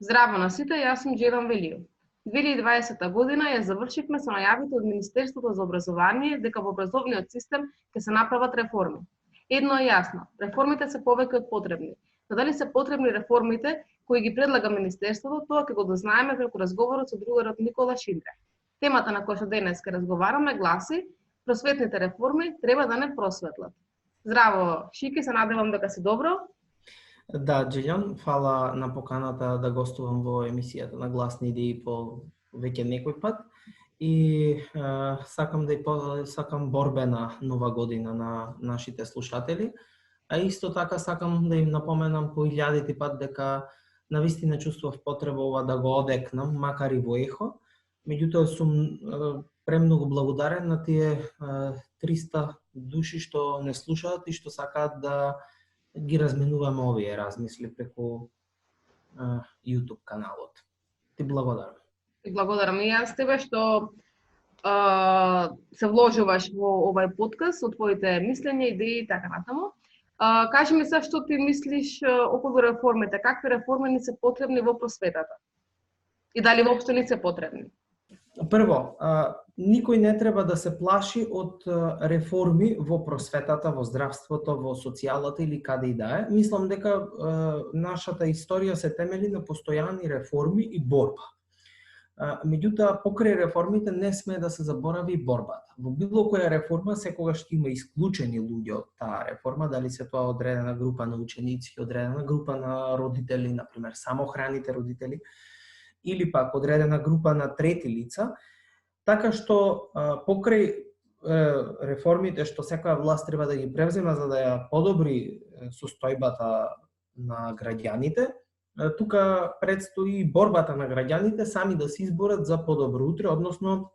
Здраво на сите, јас сум Джедан Велиев. 2020 година ја завршивме со најавите од Министерството за образование дека во образовниот систем ќе се направат реформи. Едно е јасно, реформите се повеќе од потребни. Но дали се потребни реформите кои ги предлага Министерството, тоа ќе го дознаеме преку разговорот со другарот Никола Шиндрев. Темата на која што денес ќе разговараме гласи: просветните реформи треба да не просветлат. Здраво, Шики, се надевам дека си добро. Да, Джејан, фала на поканата да гостувам во емисијата на Гласни идеи по веќе некој пат. И сакам борбена нова година на нашите слушатели. А исто така сакам да им напоменам по илјадити пат дека навистина чувствував потреба ова да го одекнам, макар и во ехо. Меѓутоа сум премногу благодарен на тие 300 души што не слушаат и што сакаат да ги разменуваме овие размисли преку YouTube каналот. Ти благодарам. И благодарам и јас тебе што се вложуваш во овај подкаст со твоите мислења, идеи и така натаму. Кажи ми се што ти мислиш околу реформите, какви реформи ни се потребни во просветата? И дали воопшто ни се потребни? Прво, никој не треба да се плаши од реформи во просветата, во здравството, во социјалата или каде и да е. Мислам дека нашата историја се темели на постојани реформи и борба. Меѓутоа, покрај реформите не сме да се заборави борбата. Во било која реформа секогаш ќе има исклучени луѓе од таа реформа, дали се тоа одредена група на ученици, одредена група на родители, например, самохраните родители, или пак одредена група на трети лица, така што покрај реформите што секоја власт треба да ги превзема за да ја подобри состојбата на граѓаните, тука предстои борбата на граѓаните сами да се изборат за подобро утре, односно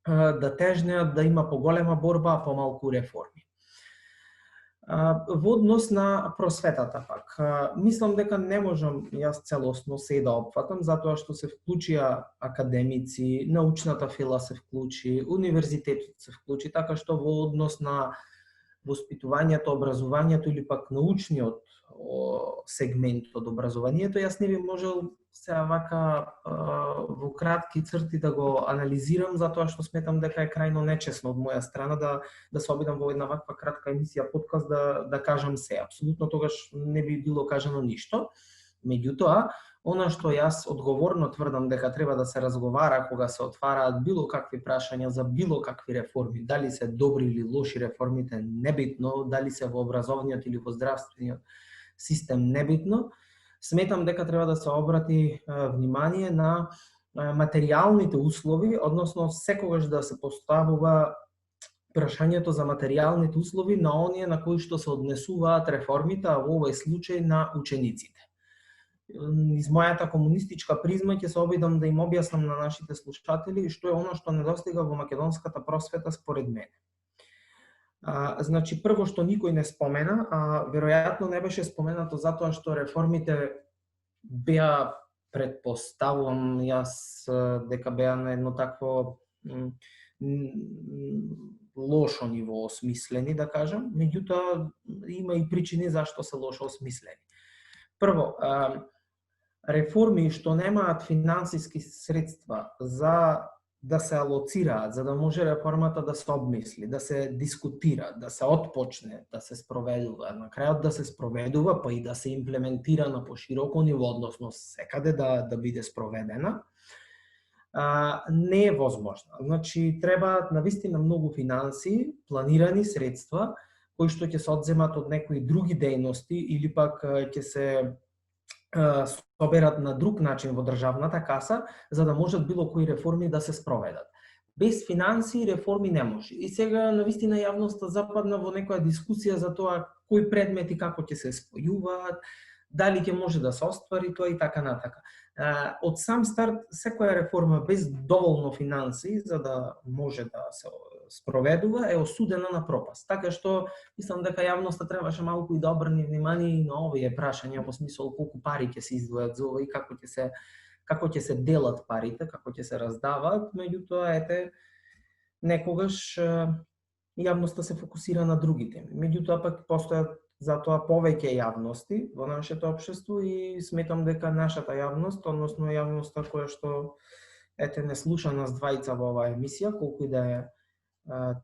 да тежнеат да има поголема борба, а помалку реформи. Во однос на просветата пак, мислам дека не можам јас целосно се да опфатам, затоа што се вклучија академици, научната фила се вклучи, универзитетот се вклучи, така што во однос на воспитувањето, образованието или пак научниот сегмент од образованието, јас не би можел сега вака во кратки црти да го анализирам, затоа што сметам дека е крајно нечесно од моја страна да се обидам во една ваква кратка емисија подкаст да кажам се. Апсолутно тогаш не би било кажано ништо. Меѓутоа, она што јас одговорно тврдам дека треба да се разговара кога се отвараат било какви прашања за било какви реформи, дали се добри или лоши реформите, небитно, дали се во образовниот или во здравствениот систем, небитно, сметам дека треба да се обрати внимание на материјалните услови, односно секогаш да се поставува прашањето за материјалните услови на оние на кои што се однесуваат реформите, а во овој случај на учениците. Из мојата комунистичка призма ќе се обидам да им објаснам на нашите слушатели што е оно што недостига во македонската просвета според мене. Значи, прво што никој не спомена, веројатно не беше споменато затоа што реформите беа, предпоставувам јас, дека беа на едно такво лошо ниво осмислени, да кажам, меѓутоа има и причини зашто се лошо осмислени. Прво, реформи што немаат финансиски средства за да се алоцираат, за да може реформата да се обмисли, да се дискутира, да се отпочне, да се спроведува, на крајот да се спроведува, па и да се имплементира на пошироко ниво, односно секаде да биде спроведена, не е возможно. Значи, треба навистина многу финанси, планирани средства, кои што ќе се одземат од некои други дејности или пак ќе се соберат на друг начин во државната каса, за да можат било кои реформи да се спроведат. Без финанси реформи не може. И сега навистина јавноста западна во некоја дискусија за тоа кои предмети како ќе се спојуваат, дали ќе може да се оствари тоа и така натака. Од сам старт, секоја реформа без доволно финанси за да може да се спроведува е осудена на пропаст. Така што мислам дека јавноста требаше малку и да обрне внимание и на овие прашања во смисол колку пари ќе се издвојат за ова и како ќе се делат парите, како ќе се раздаваат, меѓутоа ете некогаш јавноста се фокусира на други теми. Меѓутоа пак постојат затоа повеќе јавности во нашето општество и сметам дека нашата јавност, односно јавноста која што не слуша нас двајца во оваа емисија, колку и да е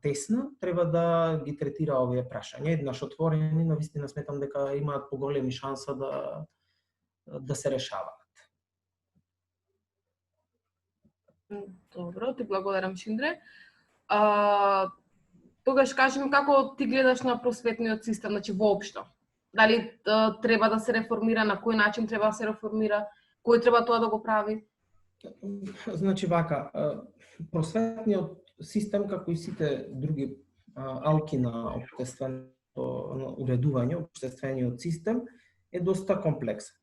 тесна, треба да ги третира овие прашања. Еднаш отворени, навистина сметам дека имаат поголеми шанса да се решаваат. Добро, ти благодарам, Шиндре. Тогаш кажи ми како ти гледаш на просветниот систем, значи воопшто. Дали треба да се реформира, на кој начин треба да се реформира, кој треба тоа да го прави? Значи вака, просветниот систем, како и сите други алки на општественото уредување, општествениот систем е доста комплексен.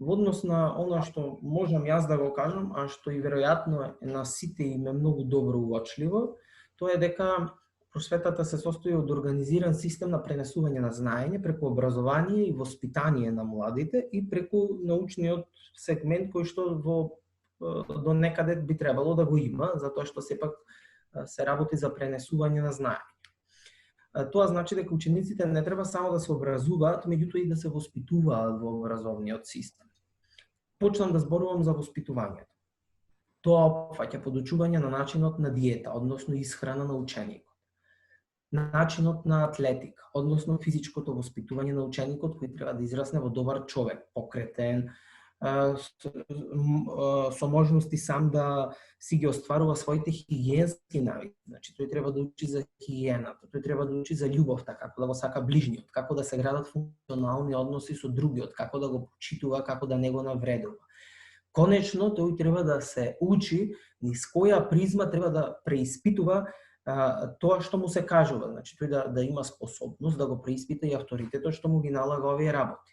Во однос на она што можам јас да го кажам, а што и веројатно е на сите им е многу добро уочливо, тоа е дека просветата се состои од организиран систем на пренесување на знаење преку образование и воспитание на младите и преку научниот сегмент кој што до некаде би требало да го има, затоа што сепак се работи за пренесување на знаење. Тоа значи дека учениците не треба само да се образуваат, меѓутоа и да се воспитуваат во образовниот систем. Почнам да зборувам за воспитувањето. Тоа опфаќа подучување на начинот на диета, односно исхрана на ученикот. Начинот на атлетика, односно физичкото воспитување на ученикот кој треба да израсне во добар човек, покретен, со можности сам да си ги остварува своите хигиенски навики. Значи, тој треба да учи за хигиената, тој треба да учи за љубовта, како да го сака ближниот, како да се градат функционални односи со другиот, како да го почитува, како да не го навредува. Конечно, тој треба да се учи низ која призма треба да преиспитува тоа што му се кажува. Значи, тој да има способност да го преиспита и авторитетот што му ги налага овие работи.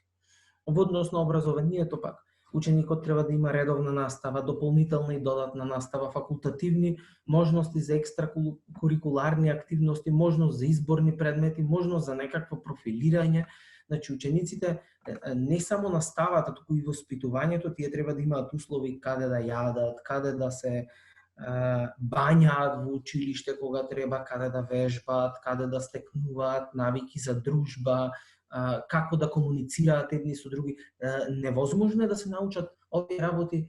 Во однос на образованието пак, ученикот треба да има редовна настава, дополнителна и додатна настава, факултативни можности за екстракурикуларни активности, можност за изборни предмети, можност за некакво профилирање. Значи, учениците не само наставата, туку и воспитувањето, тие треба да имаат услови каде да јадат, каде да се бањаат во училиште кога треба, каде да вежбаат, каде да стекнуваат навики за дружба, како да комуницираат едни со други. Невозможно е да се научат овие работи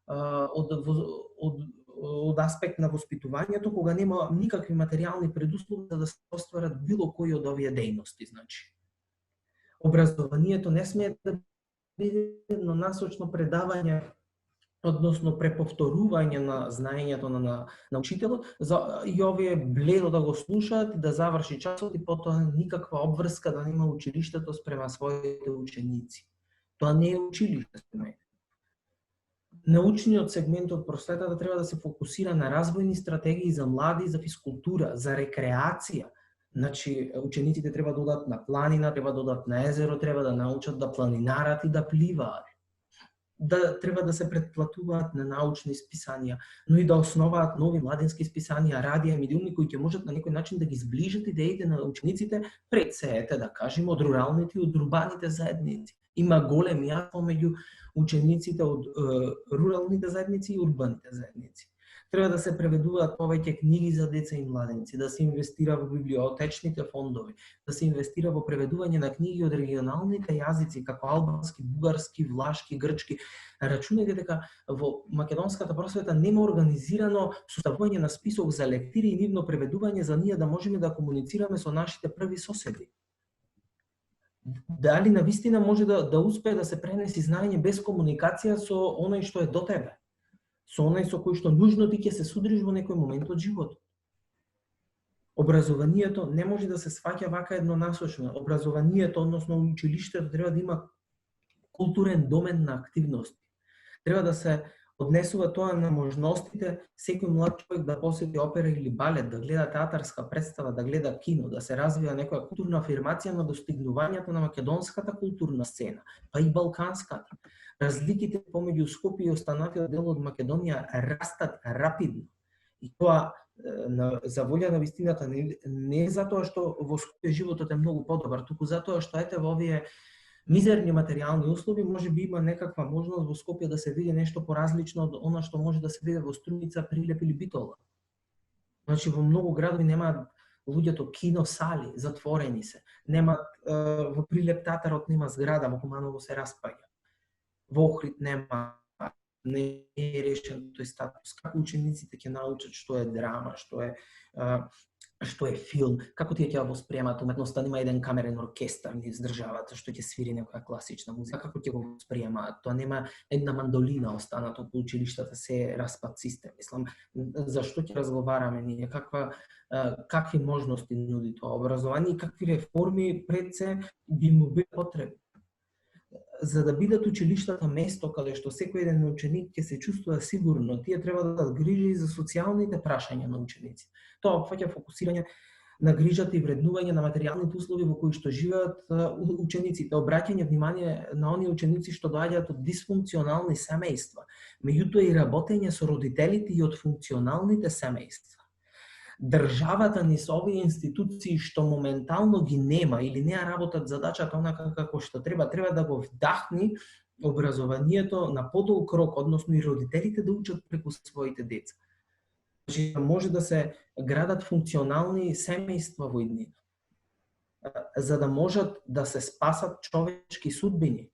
од аспект на воспитувањето, кога нема никакви материјални предуслови за да се остварат било кои од овие дејности. Значи, образованието не смее да биде насочно предавање, односно преповторување на знаењето на учителот, и овие бледо да го слушаат и да заврши часот и потоа никаква обврска да нема училиштето спрема своите ученици. Тоа не е училиште за мене. Научниот сегмент од просветата треба да се фокусира на развојни стратегии за млади, за физкултура, за рекреација. Значи, учениците треба да одат на планина, треба да одат на езеро, треба да научат да планинарат и да пливаат. Да треба да се претплатуваат на научни списанија, но и да основаат нови младински списанија, радија, медиуми кои ќе можат на некој начин да ги сближат идеите на учениците пред се, да кажеме, од руралните и од урбаните заедници. Има голем јас помеѓу учениците од руралните заедници и урбаните заедници. Треба да се преведуваат повеќе книги за деца и младенци, да се инвестира во библиотечните фондови, да се инвестира во преведување на книги од регионалните јазици, како албански, бугарски, влашки, грчки. Рачунајте дека во македонската просвета нема организирано составување на список за лектири и нивно преведување за ние да можеме да комуницираме со нашите први соседи. Дали навистина може да успее да се пренеси знаење без комуникација со оној што е до тебе? Со оној со кој што нужно ти ќе се судриш во некој момент од животот. Образованието не може да се сваќа вака еднонасочно. Образованието, односно училиштето, треба да има културен домен на активности. Треба да се однесува тоа на можностите секој млад човек да посети опера или балет, да гледа театарска представа, да гледа кино, да се развива некоја културна афирмација на достигнувањето на македонската културна сцена, па и балканската. Разликите помеѓу Скопје и останатиот дел од Македонија растат рапидно. И тоа за волја на вистината не е затоа што во Скопје животот е многу подобар, туку затоа што во овие мизерни материјални услови може би има некаква можност во Скопје да се види нешто поразлично од она што може да се види во Струница, Прилеп или Битола. Значи во многу градови немаат луѓето киносали затворени се, немаат во Прилеп Татарот нема зграда, во Куманово се распаѓа. Во Охрид нема, не е решен тој статус. Како учениците ќе научат што е драма, што е филм, како тие ќе восприемат уметноста, нема еден камерен оркестар ни издржават што ќе свири некоја класична музика, како ќе го восприемаат? Тоа нема една мандолина останато по училиштата, се распад систем. Мислам, зашто ќе разговараме ние, какви можности нуди тоа образование и какви реформи пред се би му биле потребни, за да бидат училиштата место каде што секој еден ученик ќе се чувствува сигурно. Тие треба да грижи за социјалните прашања на учениците. Тоа опфаќа фокусирање на грижата и вреднување на материјалните услови во кои што живеат учениците, обраќање внимание на оние ученици што доаѓаат од дисфункционални семејства, меѓутоа и работење со родителите и од функционалните семејства. Државата низ овие институции што моментално ги нема или не работат задачата онака како што треба да го вдахни образованието на подолг рок, односно и родителите да учат преку своите деца. Значи, може да се градат функционални семејства во иднина, за да можат да се спасат човечки судбини.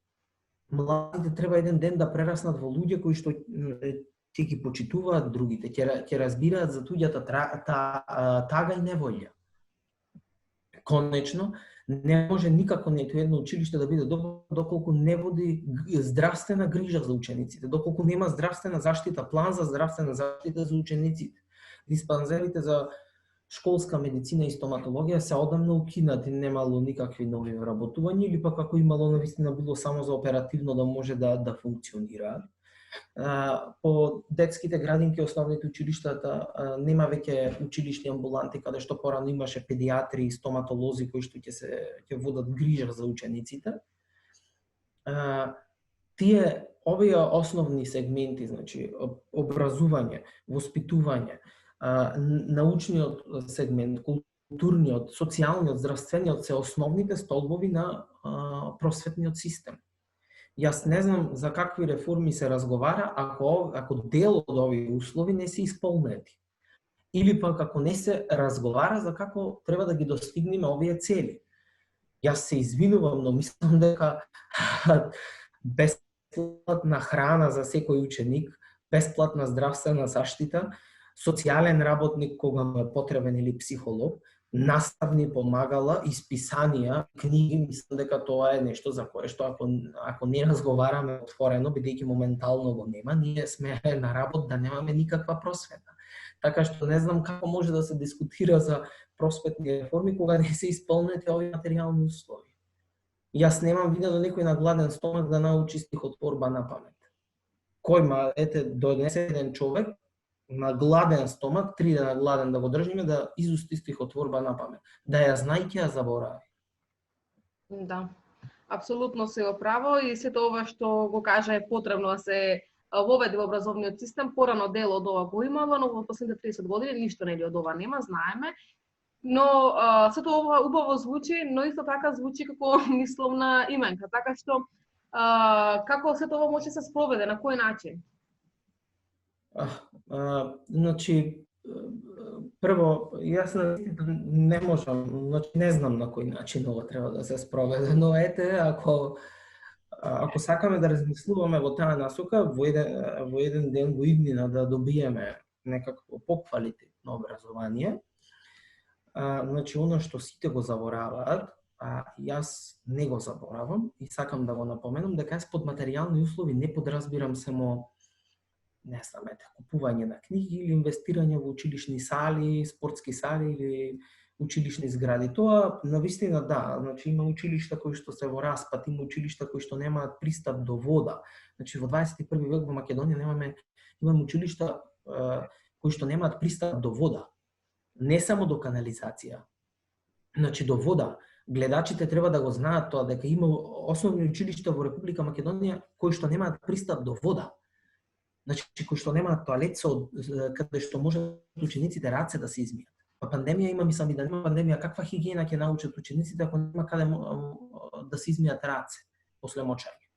Младите треба еден ден да прераснат во луѓе кои што ќе ги почитуваат другите, ќе разбираат за туѓата тага и неволја. Конечно, не може никако ниту едно училиште да биде добро доколку не води здравствена грижа за учениците, доколку нема здравствена заштита, план за здравствена заштита за учениците. Диспанзерите за школска медицина и стоматологија се одамна укинати, немало никакви нови вработувања или пак ако имало навистина било само за оперативно да може да функционираат. По детските градинки, основните училиштата нема веќе училишни амбуланти каде што порано имаше педиатри и стоматолози кои што ќе водат грижа за учениците. Овие основни сегменти, значи образување, воспитување, научниот сегмент, културниот, социјалниот, здравствениот се основните столбови на просветниот систем. Јас не знам за какви реформи се разговара ако дел од овие услови не се исполнети. Или пак ако не се разговара за како треба да ги достигнеме овие цели. Јас се извинувам, но мислам дека бесплатна храна за секој ученик, бесплатна здравствена заштита, социјален работник кога му е потребен или психолог, наставни помагала, исписанија, книги, мислам дека тоа е нешто за кое што ако не разговараме отворено, бидејќи моментално го нема, ние сме на работ да немаме никаква просвета. Така што не знам како може да се дискутира за просветни реформи кога не се исполнети овие материјални услови. Јас немам видено некој на гладен стомак да научи стихотворба на памет. Донесе еден човек на гладен стомак, 3 дена гладен да го држиме, да изусти стихотворба на памет. Да ја знае ќе ја заборави. Да, апсолутно се оправо и сето ова што го кажа е потребно да се воведе во образовниот систем. Порано дел од ова го имало, но во последните 30 години ништо нели од ова нема, знаеме. Но сето ова убаво звучи, но исто така звучи како мисловна именка. Така што како сето ова може да се спроведе, на кој начин? Значи, прво, јас не можам, значи не знам на кој начин ова треба да се спроведе, но ако сакаме да размислуваме во таа насока, во еден ден во иднина да добиеме некакво поквалитетно образование, значи оно што сите го забораваат, јас не го заборавам и сакам да го напоменам дека јас под материјални услови не подразбирам само купување на книги или инвестирање во училишни сали, спортски сали или училишни згради. Тоа навистина да, значи има училишта кои што се во распад, има училишта кои што немаат пристап до вода. Значи во 21 век во Македонија имаме училишта кои што немаат пристап до вода. Не само до канализација. Значи до вода. Гледачите треба да го знаат тоа дека има основни училишта во Република Македонија кои што немаат пристап до вода. Значи, кои што немаат тоалет каде што можат учениците раце да се измијат. Па пандемија има, мислам и да нема пандемија, каква хигиена ќе научат учениците ако нема каде да се измијат раце после мочање?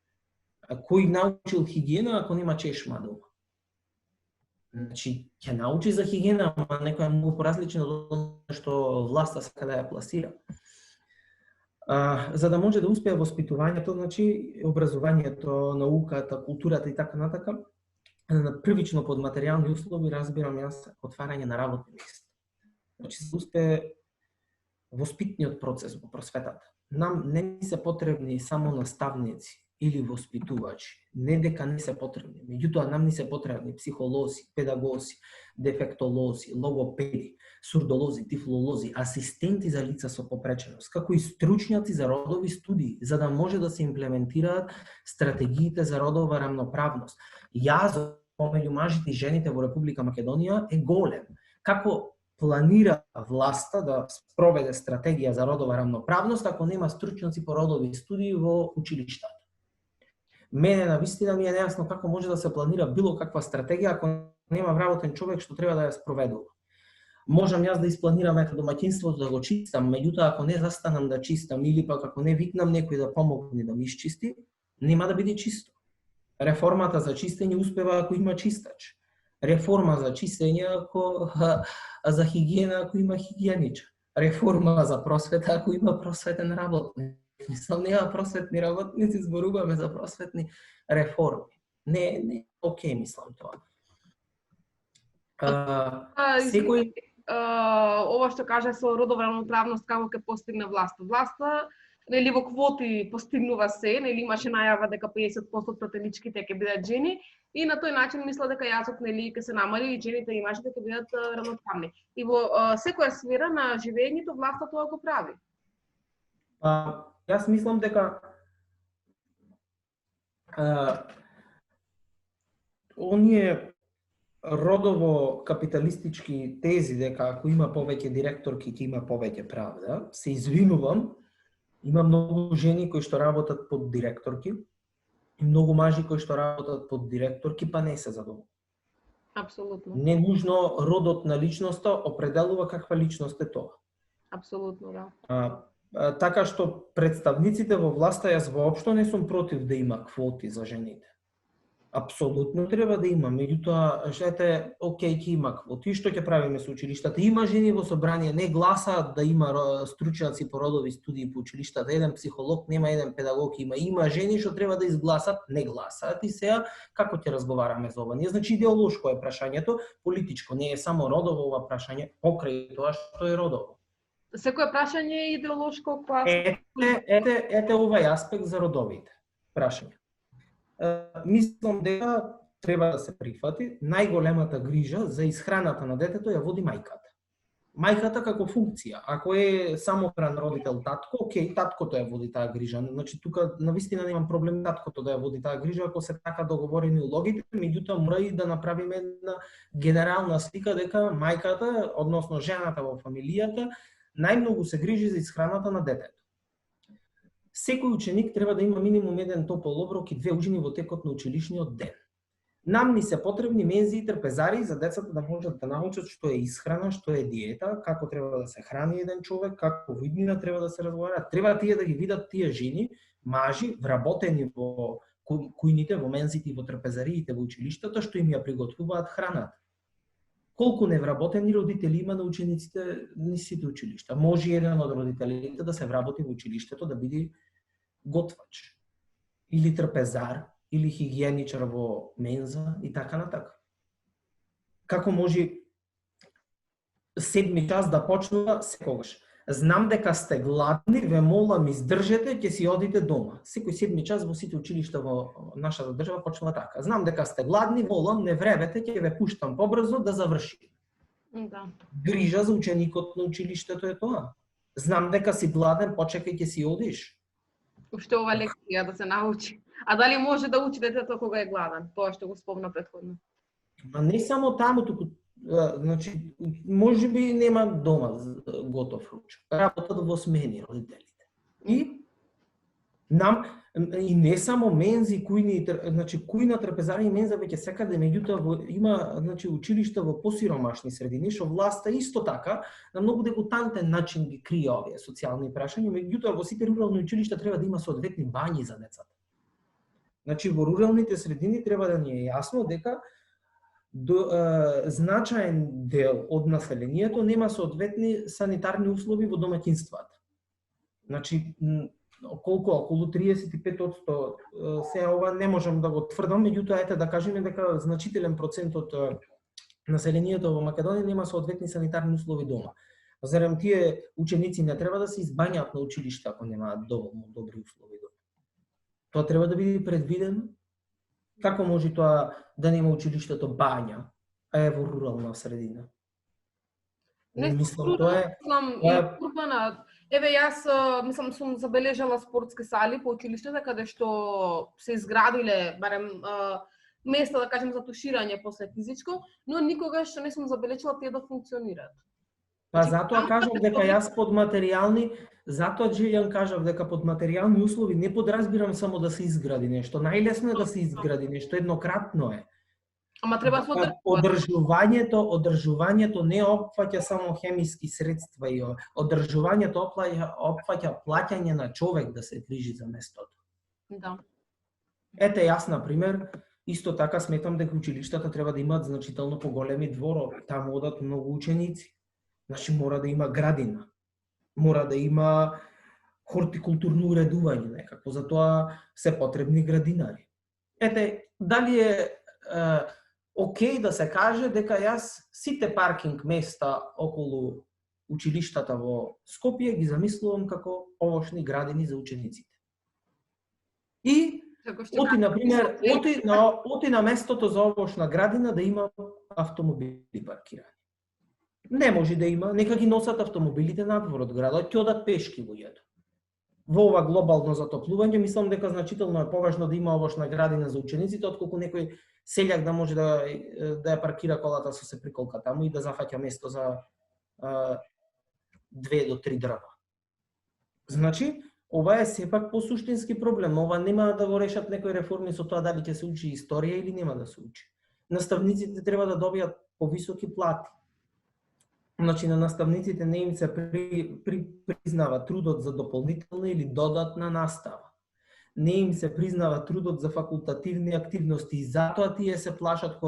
Кој научил хигиена ако нема чешма дома? Значи, ќе научи за хигиена, ама некоја многу поразлична од она што власта сака да ја пласира. За да може да успее воспитувањето, значи образованието, науката, културата и така натака, првично под материјални услови разбирам јас отварање на работни места. Значи се успее воспитниот процес во просветата. Нам не ни се потребни само наставници или воспитувачи, не дека не се потребни, меѓутоа нам ни се потребни психолози, педагози, дефектолози, логопеди, сурдолози, тифлолози, асистенти за лица со попреченост, како и стручњаци за родови студии, за да може да се имплементираат стратегиите за родова рамноправност. Јазот помеѓу мажите и жените во Република Македонија е голем. Како планира власта да спроведе стратегија за родова рамноправност ако нема стручњаци по родови студии во училиштата? Мене навистина ми е нејасно како може да се планира било каква стратегија ако нема вработен човек што треба да ја спроведува. Можам јас да испланирам ето домаќинството да го чистам, меѓутоа ако не застанам да чистам или пак ако не викнам некој да помогне да ми изчисти, нема да биде чисто. Реформата за чистење успева ако има чистач. Реформа за чистење за хигиена ако има хигиеничар. Реформа за просвета ако има просветен работник. Мислам, нема просветни работници, зборуваме за просветни реформи. Не, окей, мислам тоа. Секој ова што каже со родова рамноправност како ќе постигне власта. Власта нели во квоти постигнува се, нели имаше најава дека 50% од прателичките ќе бидат жени и на тој начин мисла дека јазот нели ќе се намали и жените и мажите ќе бидат рамноправни. И во секоја сфера на живењето власта тоа го прави. Јас мислам дека оние родово капиталистички тези дека ако има повеќе директорки ќе има повеќе правда, се извинувам, има многу жени кои што работат под директорки и многу мажи кои што работат под директорки па не се задоволни. Апсолутно. Не нужно родот на личноста определува каква личност е тоа. Апсолутно, да. Така што представниците во власта, јас воопшто не сум против да има квоти за жените. Апсолутно треба да има, меѓутоа, жете, окей, ќе има квоти, што ќе правиме со училиштата? Има жени во собрание, не гласаат да има стручњаци по родови студии по училиштата, еден психолог, нема еден педагог, има жени што треба да изгласат, не гласаат и сега како ќе разговараме за ова? Значи идеолошко е прашањето, политичко, не е само родово ова прашање, покрај тоа што е родово. Секое прашање е идеолошко, па ете овај аспект за родовите прашања. Мислам дека треба да се прифати најголемата грижа за исхраната на детето ја води мајката. Мајката како функција, ако е самохран родител татко, окей, таткото ја води таа грижа. Значи тука навистина немам проблем таткото да ја води таа грижа ако се така договорени улогите, меѓутоа мора и да направиме една генерална слика дека мајката, односно жената во фамилијата, најмногу се грижи за исхраната на детето. Секој ученик треба да има минимум еден топол оброк и 2 ужини во текот на училишниот ден. Нам ни се потребни мензи и трпезари за децата да можат да научат што е исхрана, што е диета, како треба да се храни еден човек, како во иднина треба да се разговара. Треба тие да ги видат тие жени, мажи, вработени во кујните, во мензите и во трпезариите во училиштата, што им ја приготвуваат храната. Колку невработени родители има на учениците на сите училишта? Може еден од родителите да се вработи во училиштето да биде готвач, или трпезар, или хигиеничар во менза и така натака. Како може 7 час да почнува секогаш? Знам дека сте гладни, ве молам издржете, ќе си одите дома. Секој 7 час во сите училишта во нашата држава почнува така. Знам дека сте гладни, молам, не вревете, ќе ве пуштам побрзо да заврши. Да. Грижа за ученикот на училиштето е тоа. Знам дека си гладен, почекај ќе си одиш. Уште ова лекција да се научи. А дали може да учи детето кога е гладен? Тоа што го спомна претходно. Ма не само таму, туку значи може би нема дома готов ручок. Работат во смени родителите. И не само мензи, кујни, значи кујна, трпезари и менза веќе секаде, меѓутоа има значи училишта во посиромашни средини што власта исто така на многу дегутантен начин ги крие овие социјални прашања, меѓутоа во сите рурални училишта треба да има соодветни бањи за децата. Значи во руралните средини треба да ни е јасно дека значаен дел од населението нема соодветни санитарни услови во домаќинствата. Значи, околу 35%, се ова не можам да го тврдам, меѓутоа ете да кажеме дека значителен процент од населението во Македонија нема соодветни санитарни услови дома. Зарем тие ученици не треба да се избањаат на училиште ако немаат доволно добри услови дома? Тоа треба да биде предвидено. Како може тоа да нема училиштето бања, а е во рурална средина? Не мислам тоа е урбана. Еве јас мислам сум забележала спортски сали по училиштата каде што се изградиле барем места да кажем за туширање после физичко, но никогаш не сум забележала тие да функционираат. Па затоа кажав дека јас под материјални, затоа Джилјан кажав дека под материјални услови не подразбирам само да се изгради нешто. Најлесно е да се изгради нешто, еднократно е. Ама треба се одржувањето не опфаќа само хемиски средства и одржувањето опфаќа плаќање на човек да се движи за местото. Да. Ете јас на пример исто така сметам дека училиштата треба да имаат значително поголеми дворови, таму одат многу ученици. Значи мора да има градина, мора да има хортикултурно уредување некако, затоа се потребни градинари. Ете, дали е окей да се каже дека јас сите паркинг места околу училиштата во Скопје ги замислувам како овошни градини за учениците. И оти, например, оти на местото за овошна градина да има автомобили паркирани. Не може да има, нека ги носат автомобилите надвор од градот, ќе одат пешки луѓето. Во ова глобално затоплување, мислам дека значително е поважно да има овошна градина за учениците, отколку некој селјак да може да ја паркира колата со се приколка таму и да зафаќа место за 2 до 3 дрва. Значи, ова е сепак посуштински проблем. Ова нема да го решат некои реформи со тоа дали ќе се учи историја или нема да се учи. Наставниците треба да добијат повисоки плати. Значи, на наставниците не им се признава трудот за дополнителна или додатна настава. Не им се признава трудот за факултативни активности и затоа тие се плашат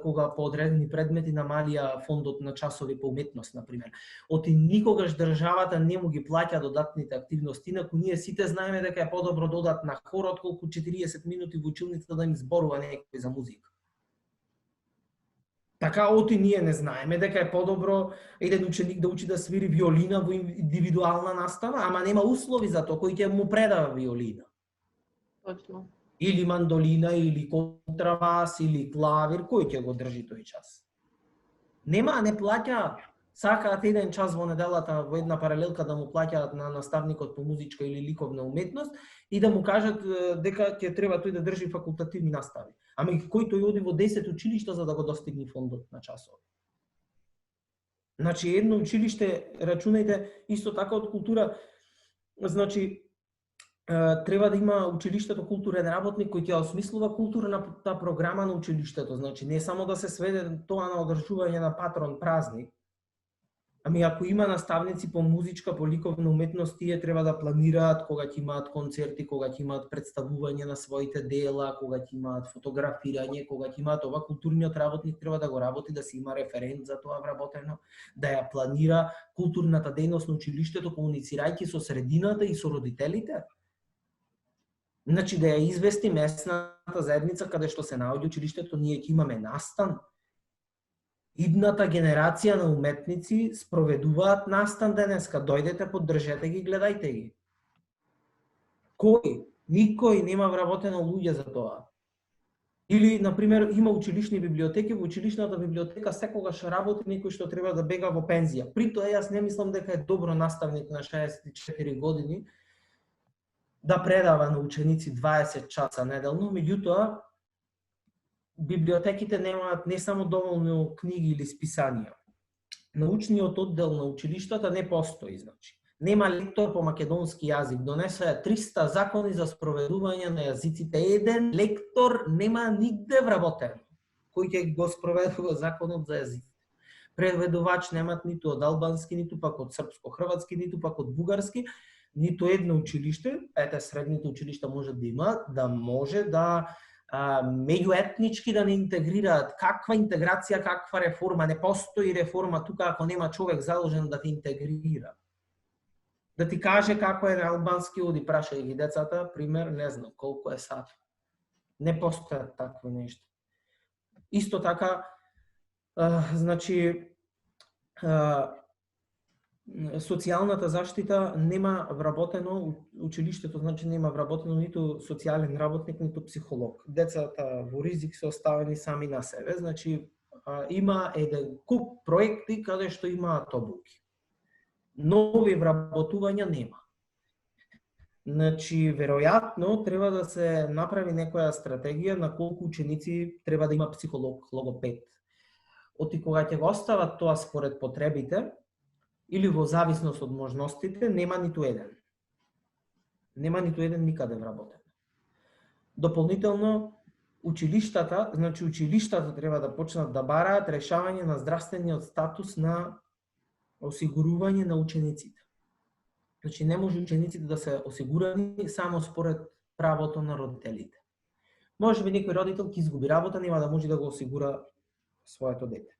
кога по одредени предмети намалија фондот на часови по уметност, например. Оти никогаш државата не му ги плаќа додатните активности, инаку ние сите знаеме дека е подобро додат на хор отколку 40 минути во училницата да им зборува некој за музика. Така оти ние не знаеме дека е подобро еден ученик да учи да свири виолина во индивидуална настава, ама нема услови за тоа, кој ќе му предава виолина. Точно. Или мандолина, или контрабас, или клавир, кој ќе го држи тој час? Нема, не плаќаат. Сакаат еден час во неделата во една паралелка да му плаќаат на наставникот по музичка или ликовна уметност и да му кажат дека ќе треба тој да држи факултативни настави. Ама кој тој оди во 10 училишта за да го достигне фондот на часови? Значи, едно училиште, рачунајте, исто така од култура, значи, треба да има училиштето културен работник кој ќе осмислува културната програма на училиштето. Значи, не само да се сведе тоа на одржување на патрон празник, ами ако има наставници по музичка, по ликовна уметност, тие треба да планираат кога ќе имаат концерти, кога ќе имаат представување на своите дела, кога ќе имаат фотографирање, кога ќе имаат ова, културниот работник треба да го работи, да се има референт за тоа вработено, да ја планира културната дејност на училиштето, комуницирајќи со средината и со родителите. Значи да ја извести местната заедница каде што се наоѓа училиштето, ние ќе имаме настан. Идната генерација на уметници спроведуваат настан денеска. Дојдете, поддржете ги, гледајте ги. Кој? Никој нема вработено луѓе за тоа. Или, например, има училишни библиотеки, во училишната библиотека секогаш работи некој што треба да бега во пензија. При тоа јас не мислам дека е добро наставник на 64 години да предава на ученици 20 часа неделно, меѓутоа библиотеките немаат не само доволно книги или списанија. Научниот оддел на училиштата не постои, значи. Нема лектор по македонски јазик, донесоа 300 закони за спроведување на јазиците. Еден лектор нема нигде вработен кој ќе го спроведува законот за јазиците. Преведувач немат ниту од албански, ниту пак од српско-хрватски, ниту пак од бугарски, ниту едно училиште, ете средните училишта може да има, да може да меѓуетнички да не интегрираат. Каква интеграција, каква реформа? Не постои реформа тука ако нема човек задолжен да те интегрира. Да ти каже како е на албански, оди прашај ги децата, пример, не знам колку е сат. Не постојат такви нешта. Исто така, значи, социјалната заштита нема вработено, училиштето значи нема вработено ниту социјален работник, ниту психолог. Децата во ризик се оставени сами на себе, значи има еден куп проекти каде што имаат обуки. Нови вработувања нема. Значи, веројатно треба да се направи некоја стратегија на колку ученици треба да има психолог, логопед. Оти кога ќе го остават тоа според потребите, или во зависност од можностите, нема ниту еден. Нема ниту еден никаде вработен. Дополнително, училиштата треба да почнат да бараат решавање на здравствениот статус на осигурување на учениците. Значи, не може учениците да се осигурани само според правото на родителите. Може би некој родител ќе изгуби работа, нема да може да го осигура своето дете.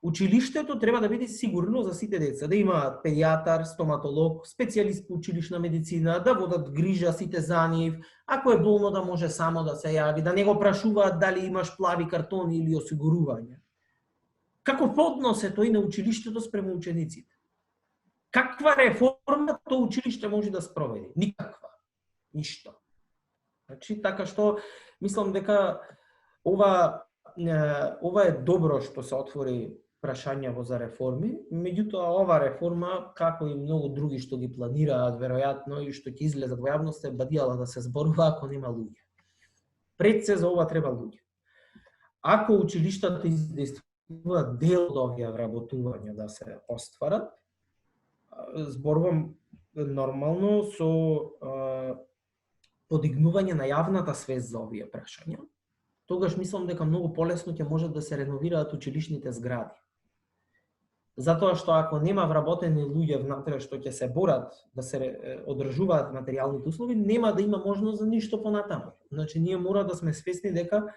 Училиштето треба да биде сигурно за сите деца, да има педијатар, стоматолог, специјалист по училишна медицина, да водат грижа сите за нив, ако е болно да може само да се јави, да не го прашуваат дали имаш плави картони или осигурување. Каков однос е тој на училиштето спрема учениците? Каква реформа тоа училиште може да спроведи? Никаква. Ништо. Значи, така што, мислам дека ова е добро што се отвори прашања за реформи, меѓутоа ова реформа, како и многу други што ги планираат веројатно и што ќе излезат во јавност, е бадијала да се зборува ако нема луѓе. Пред се за ова треба луѓе. Ако училиштата издействуваат дел од овие вработувања да се остварат, зборувам нормално со подигнување на јавната свест за овие прашања, тогаш мислам дека многу полесно ќе можат да се реновираат училишните згради. Затоа што ако нема вработени луѓе внатре што ќе се борат да се одржуваат материјалните услови, нема да има можност за ништо понатаму. Значи, ние мора да сме свесни дека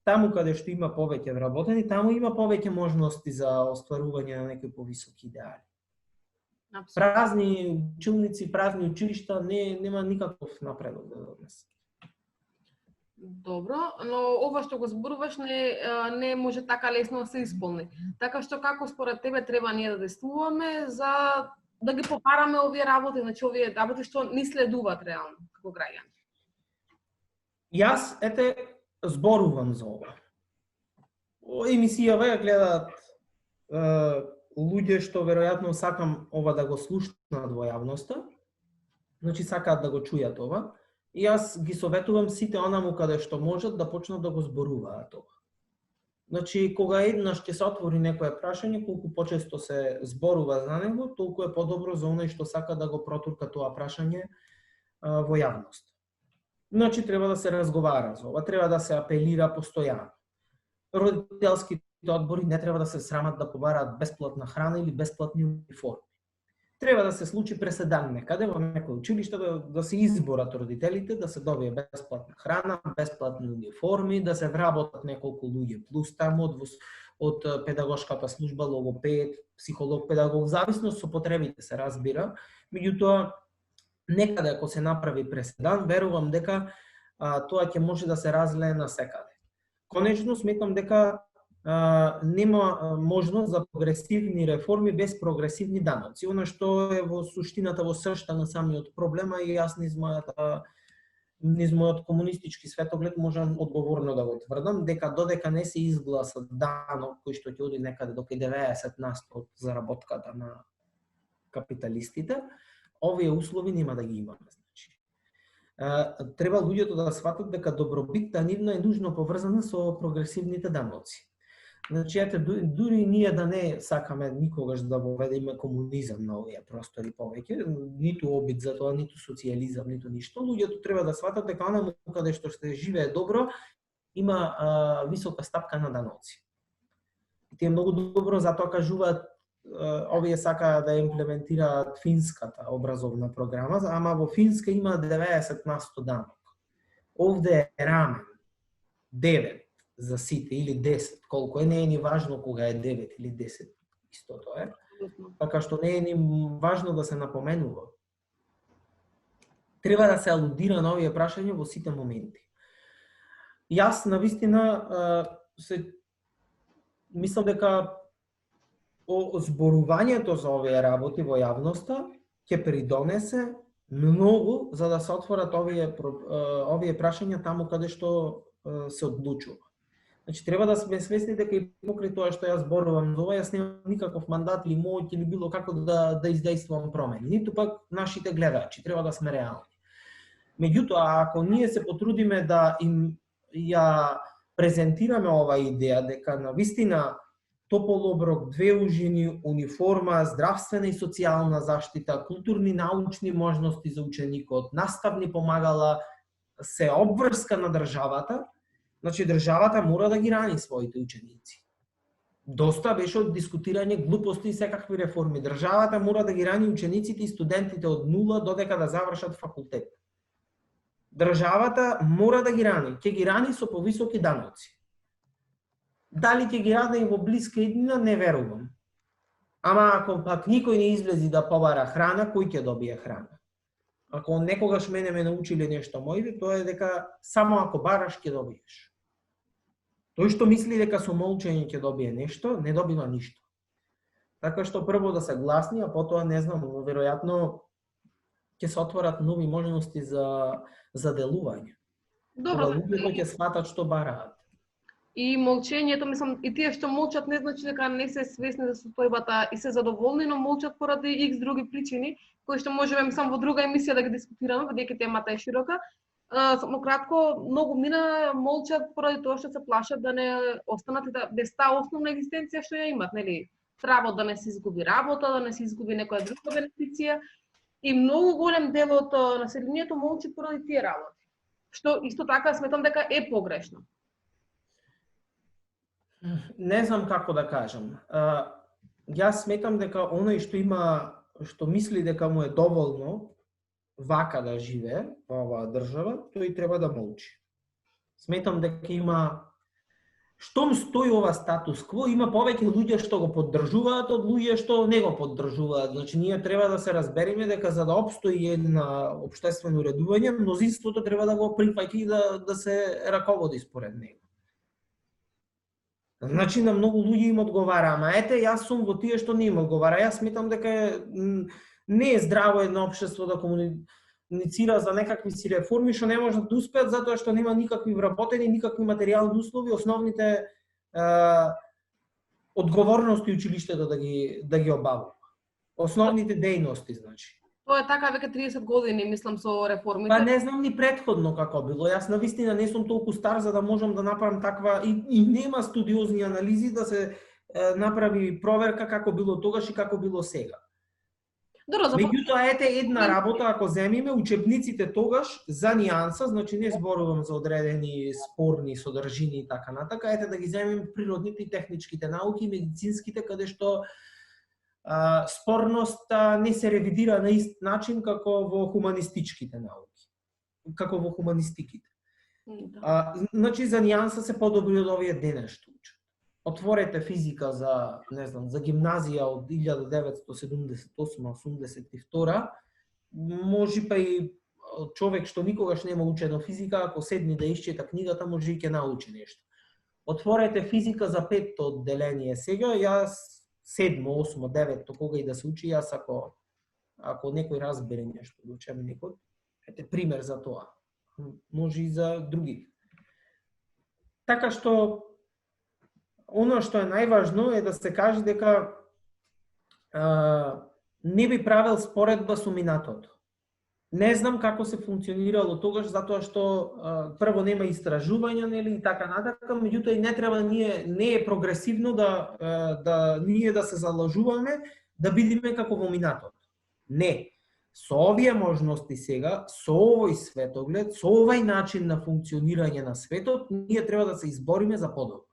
таму каде што има повеќе вработени, таму има повеќе можности за остварување на некои повисоки идеали. Празни училници, празни училишта, нема никаков напредок да донесе. Добро, но ова што го зборуваш не може така лесно да се исполни. Така што како според тебе треба ние да действуваме за да ги попараме овие работи, значи овие работи што ни следуваат реално како граѓани? Јас зборувам за ова. Емисијава ја гледаат луѓе што веројатно сакам ова да го слушнат во јавноста, значи сакаат да го чујат ова. И јас ги советувам сите онаму каде што можат да почнат да го зборуваат ова. Значи, кога еднаш ќе се отвори некое прашање, колку почесто се зборува за него, толку е подобро за оној што сака да го протурка тоа прашање во јавност. Значи, треба да се разговара за ова, треба да се апелира постојано. Родителските одбори не треба да се срамат да побараат бесплатна храна или бесплатни униформи. Треба да се случи преседан некаде во некој училиште да се изборат родителите, да се добие бесплатна храна, бесплатни униформи, да се вработат неколку луѓе плюс таму од педагошката служба, логопед, психолог, педагог, зависност со потребите се разбира. Меѓутоа, некаде ако се направи преседан, верувам дека тоа ќе може да се разлее на секаде. Конечно, сметам дека нема можност за прогресивни реформи без прогресивни даноци. Она што е во суштината, во сршта на самиот проблема и јас низ мојот комунистички светоглед можам одговорно да го тврдам дека додека не се изгласа данок кој што ќе оди некаде до 90% од заработката на капиталистите, овие услови нема да ги имаме. Значи, треба луѓето да сватат дека добробитта нивна е нужно поврзана со прогресивните даноци. Значи, дури ние да не сакаме никогаш да воведеме комунизам на овие простори повеќе, ниту обид за тоа, ниту социјализам, ниту ништо, луѓето треба да сватат дека онаму каде што се живее добро, има висока стапка на даноци. Ти е многу добро, затоа кажуваат, овие сакаат да имплементираат финската образовна програма, ама во Финска има 90% данок. Овде е рамен. 9 за сите или 10, колку е, не е ни важно кога е 9 или 10, истото е. Така што не е ни важно да се напоменува. Треба да се алудира на овие прашања во сите моменти. Јас навистина мислам дека зборувањето за овие работи во јавноста ќе придонесе многу за да се отворат овие прашања таму каде што се одлучува. Значи треба да сме свесни дека и покрај тоа што јас зборувам за ова, јас немам никаков мандат или моќ или било како да издејствувам промени. Ниту пак нашите гледачи, треба да сме реални. Меѓутоа, ако ние се потрудиме да им ја презентираме ова идеја дека навистина топол оброк, 2 ужини, униформа, здравствена и социјална заштита, културни научни можности за ученикот, наставни помагала се обврска на државата, значи државата мора да ги рани своите ученици. Доста беше од дискутирање глупости и секакви реформи. Државата мора да ги рани учениците и студентите од нула додека да завршат факултет. Државата мора да ги рани, ќе ги рани со повисоки даноци. Дали ќе ги рани во блиска иднина, не верувам. Ама ако пак никој не излези да побара храна, кој ќе добие храна? Ако некогаш мене ме научиле нешто моите, тоа е дека само ако бараш ќе добиеш. Тој што мисли дека со молчење ќе добие нешто, не добива ништо. Така што прво да се гласни, а потоа не знам, веројатно ќе се отворат нови можности за делување. Добро, луѓето ќе сватат што бараат. И молчењето, мислам, и тие што молчат не значи дека не се свесни за состојбата и се задоволни, но молчат поради X други причини, кои што можеме мислам во друга емисија да ги дискутираме, бидејќи темата е широка. Само кратко, многу мина молчат поради тоа што се плашат да не останат и да без таа основна екзистенција што ја имат, нели? Право да не се изгуби работа, да не се изгуби некоја друга бенефиција. И многу голем дел од населението молчи поради тие работи. Што исто така сметам дека е погрешно. Не знам како да кажам. Јас сметам дека оној што мисли дека му е доволно вака да живее во оваа држава, тој треба да молчи. Сметам дека штом стои ова статус кво, има повеќе луѓе што го поддржуваат од луѓе што не го поддржуваат. Значи ние треба да се разбереме дека за да опстои една општествено уредување, мнозинството треба да го прифаќа и да се раководи според него. Значи на многу луѓе им одговара, ама ете јас сум во тие што не им одговара. Јас сметам дека не е здраво едно општество да комуницира за некакви си реформи што не можат да успеат затоа што нема никакви вработени, никакви материјални услови, основните одговорности училиштето да ги обавува. Основните дејности, значи. Тоа е така веќе 30 години, мислам, со реформите. Па не знам ни претходно како било. Јас навистина не сум толку стар за да можам да направам таква и нема студиозни анализи да се направи проверка како било тогаш и како било сега. Меѓутоа, ете една работа, ако земиме учебниците тогаш за нијанса, значи не зборувам за одредени спорни содржини и така натака, ете да ги земиме природните и техничките науки, медицинските, каде што спорноста не се ревидира на ист начин како во хуманистичките науки, како во хуманистиките. Значи за нијанса се подобри од овие денес што учат. Отворете физика за, не знам, за гимназија од 1978-82, може па и човек што никогаш нема учено физика, ако седни да исчита книгата, може и ќе научи нешто. Отворете физика за 5-то одделение сега, јас 7, 8, 9, кога и да се учи, јас ако некој разбере нешто, да учеме некој, ете пример за тоа. Може и за други. Така што оно што е најважно е да се каже дека не би правил споредба со минатото. Не знам како се функционирало тогаш, затоа што прво нема истражувања, нели, и така натака, меѓутоа и не треба не е прогресивно да ние да се залажуваме да бидеме како во минатото. Не. Со овие можности сега, со овој светоглед, со овој начин на функционирање на светот, ние треба да се избориме за подобро.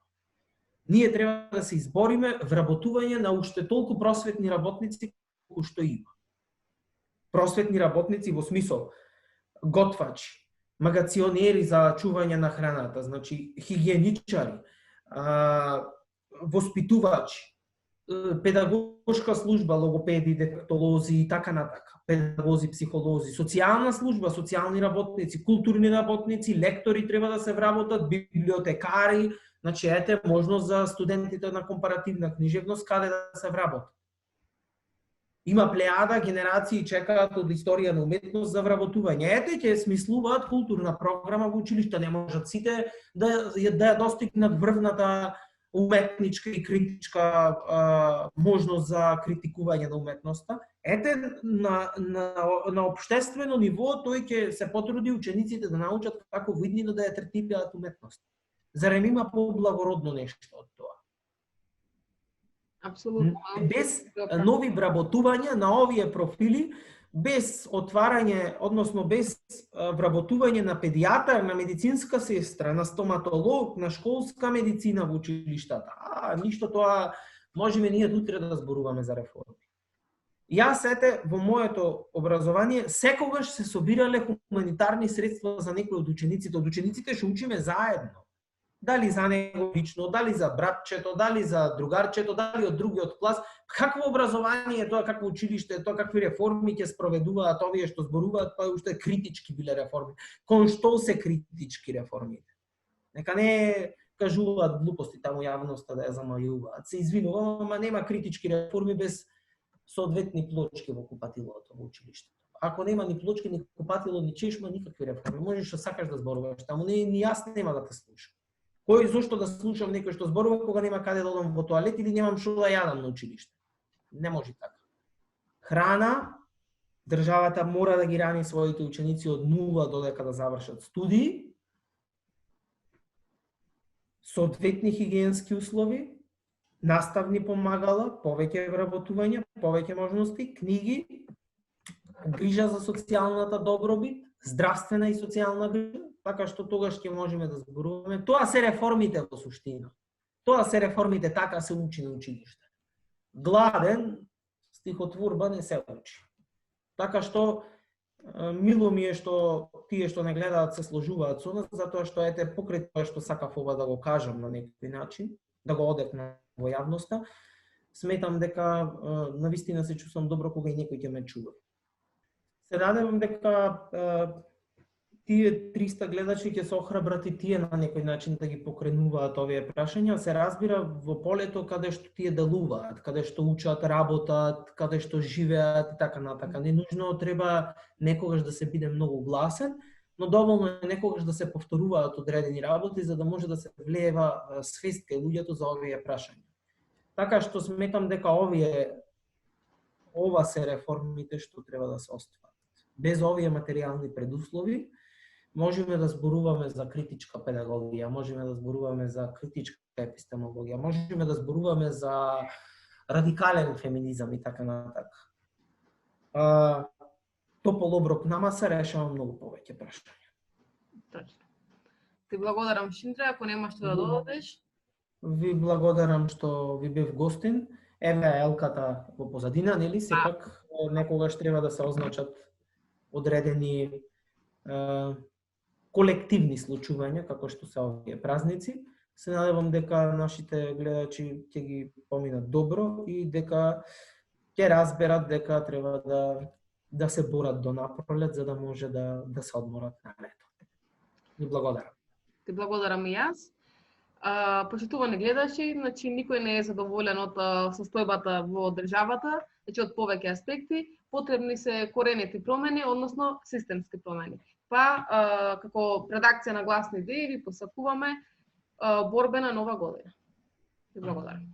Ние треба да се избориме вработување на уште толку просветни работници колку што има. Просветни работници во смисол готвачи, магационери за чување на храната, значи хигиеничари, воспитувачи, педагошка служба, логопеди, дефектолози и така натака, педагози, психолози, социјална служба, социјални работници, културни работници, лектори треба да се вработат, библиотекари, значи ете можност за студентите на компаративна книжевност каде да се вработат. Има плејада генерации чекаат од историја на уметност за вработување. Ете ќе смислуваат културна програма во училиште, не можат сите да ја достигнат врвната уметничка и критичка можност за критикување на уметноста. Ете на општествено ниво тој ќе се потруди учениците да научат како видно да ја третираат уметност. Зарем има поблагородно нешто од тоа? Апсолутно. Без нови вработувања на овие профили, без отварање, односно без вработување на педијатар, на медицинска сестра, на стоматолог, на школска медицина во училиштата. Ништо тоа можеме ние утре да зборуваме за реформи. Јас ете во моето образование секогаш се собирале хуманитарни средства за некој од учениците. Од учениците што учиме заедно. Дали за него лично, дали за братчето, дали за другарчето, дали од другиот клас. Какво образование е тоа, какво училиште е тоа, какви реформи ќе спроведуваат овие што зборуваат, па уште критички биле реформи. Кон што се критички реформите? Нека не кажуваат глупости таму јавноста да ја замајуваат. Се извинувам, ама нема критички реформи без соодветни плочки во купатилото во училиштето. Ако нема ни плочки, ни купатило, ни чешма, никакви реформи. Можеш што сакаш да зборуваш таму, ни јас нема да те слушам. Кој зошто да слушам некој што зборува кога нема каде да одам во тоалет или немам што да јадам на училиште? Не може така. Храна, државата мора да ги рани своите ученици од нула додека да завршат студии. Соодветни хигиенски услови, наставни помагала, повеќе вработување, повеќе можности, книги, грижа за социјалната добробит, здравствена и социјална грижа, така што тогаш ќе можеме да зборуваме. Тоа се реформите во суштина. Тоа се реформите, така се учи на училиште. Гладен, стихотворба не се учи. Така што мило ми е што тие што не гледаат се сложуваат со нас, затоа што ете покрај тоа што сакав ова да го кажам на некој начин, да го одекнам во јавноста, сметам дека навистина се чувствам добро кога и некој ќе ме чува. Се надевам дека тие 300 гледачи ќе се охрабрат и тие на некој начин да ги покренуваат овие прашања. Се разбира во полето каде што тие делуваат, каде што учат, работат, каде што живеат и така натака. Не нужно треба некогаш да се биде многу гласен, но доволно е некогаш да се повторуваат одредени работи за да може да се влеева свест кај луѓето за овие прашања. Така што сметам дека ова се реформите што треба да се остварат. Без овие материјални предуслови можеме да зборуваме за критичка педагогија, можеме да зборуваме за критичка епистемологија, можеме да зборуваме за радикален феминизам и така натака. Топол оброк на маса решава многу повеќе прашања. Точно. Ти благодарам, Шиндре, ако немаш што да додадеш. Ви благодарам што ви бев гостин. Еве елката во позадина, нели? Сепак некогаш треба да се означат одредени колективни случувања, како што се овие празници. Се надевам дека нашите гледачи ќе ги поминат добро и дека ќе разберат дека треба да се борат до напролет за да може да се одморат на лето. Ви благодарам. Ти благодарам и јас. Почитувани гледачи, значи никој не е задоволен од состојбата во државата, значи од повеќе аспекти, потребни се коренити промени, односно системски промени. Па, како редакција на Гласни идеи ви посакуваме борбена нова година. Ви благодарам.